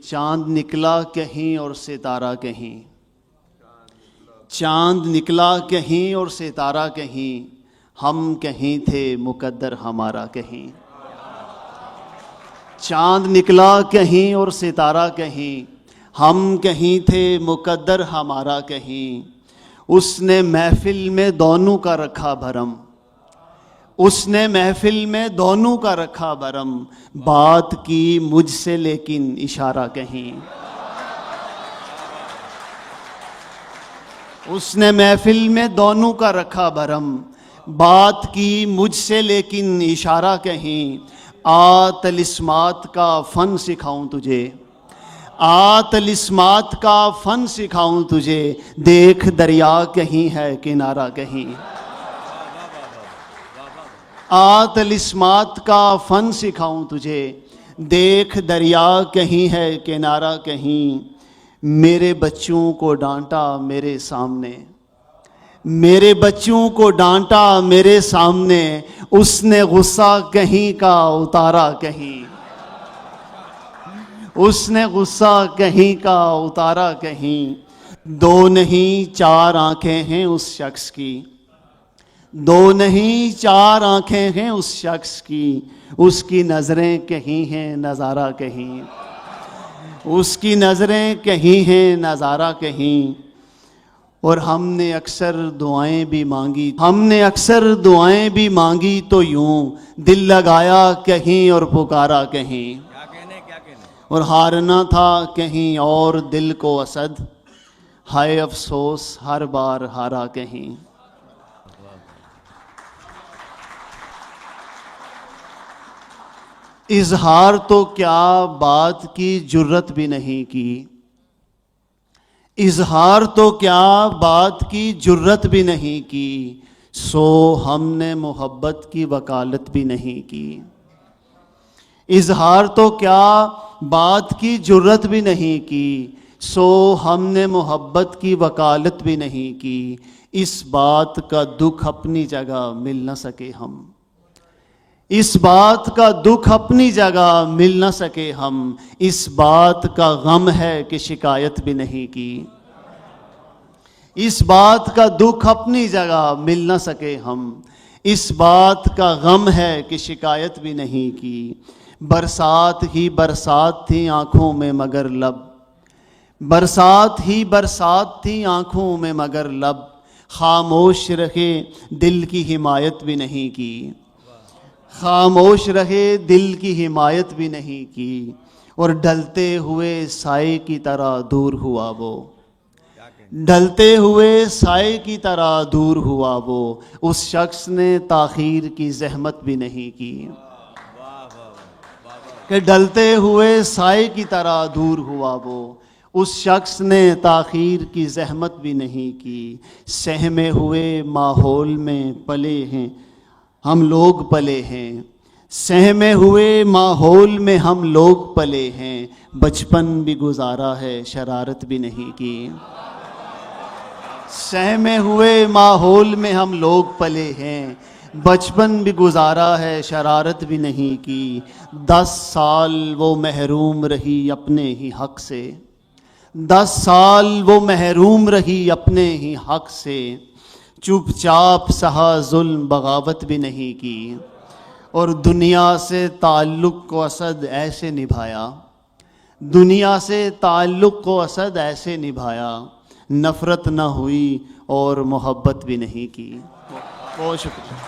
چاند نکلا کہیں اور ستارہ کہیں، چاند نکلا کہیں اور ستارہ کہیں، ہم کہیں تھے مقدر ہمارا کہیں۔ چاند نکلا کہیں اور ستارہ کہیں، ہم کہیں تھے مقدر ہمارا کہیں۔ اس نے محفل میں دونوں کا رکھا بھرم، اس نے محفل میں دونوں کا رکھا بھرم، بات کی مجھ سے لیکن اشارہ کہیں۔ اس نے محفل میں دونوں کا رکھا بھرم، بات کی مجھ سے لیکن اشارہ کہیں۔ آ طلسمات کا فن سکھاؤں تجھے، آ طلسمات کا فن سکھاؤں تجھے، دیکھ دریا کہیں ہے کنارہ کہیں۔ آ طلسمات کا فن سکھاؤں تجھے، دیکھ دریا کہیں ہے کنارہ کہیں۔ میرے بچوں کو ڈانٹا میرے سامنے، میرے بچوں کو ڈانٹا میرے سامنے، اس نے غصہ کہیں کا اتارا کہیں، اس نے غصہ کہیں کا اتارا کہیں۔ دو نہیں چار آنکھیں ہیں اس شخص کی، دو نہیں چار آنکھیں ہیں اس شخص اس کی نظریں کہیں ہیں نظارہ کہیں، اس کی نظریں کہیں ہیں نظارہ کہیں۔ اور ہم نے اکثر دعائیں بھی مانگی، ہم نے اکثر دعائیں بھی مانگی تو یوں دل لگایا کہیں اور پکارا کہیں، اور ہارنا تھا کہیں اور دل کو اسد، ہائے افسوس ہر بار ہارا کہیں۔ اظہار تو کیا بات کی جرت بھی نہیں کی، اظہار تو کیا بات کی جرت بھی نہیں کی، سو ہم نے محبت کی وکالت بھی نہیں کی۔ اظہار تو کیا بات کی جرت بھی نہیں کی، سو ہم نے محبت کی وکالت بھی نہیں کی۔ اس بات کا دکھ اپنی جگہ مل نہ سکے ہم، اس بات کا دکھ اپنی جگہ مل نہ سکے ہم، اس بات کا غم ہے کہ شکایت بھی نہیں کی۔ اس بات کا دکھ اپنی جگہ مل نہ سکے ہم، اس بات کا غم ہے کہ شکایت بھی نہیں کی۔ برسات ہی برسات تھی آنکھوں میں مگر لب، برسات ہی برسات تھی آنکھوں میں مگر لب، خاموش رہے دل کی حمایت بھی نہیں کی، خاموش رہے دل کی حمایت بھی نہیں کی۔ اور ڈھلتے ہوئے سائے کی طرح دور ہوا وہ، ڈھلتے ہوئے سائے کی طرح دور ہوا وہ، اس شخص نے تاخیر کی زحمت بھی نہیں کی، کہ ڈھلتے ہوئے سائے کی طرح دور ہوا وہ، اس شخص نے تاخیر کی زحمت بھی نہیں کی۔ سہمے ہوئے ماحول میں پلے ہیں ہم لوگ پلے ہیں، سہمے ہوئے ماحول میں ہم لوگ پلے ہیں، بچپن بھی گزارا ہے شرارت بھی نہیں کی۔ سہمے ہوئے ماحول میں ہم لوگ پلے ہیں، بچپن بھی گزارا ہے شرارت بھی نہیں کی۔ 10 سال وہ محروم رہی اپنے ہی حق سے، 10 سال وہ محروم رہی اپنے ہی حق سے، چپ چاپ سہا ظلم بغاوت بھی نہیں کی۔ اور دنیا سے تعلق کو اسد ایسے نبھایا، دنیا سے تعلق کو اسد ایسے نبھایا، نفرت نہ ہوئی اور محبت بھی نہیں کی۔ بہت شکریہ۔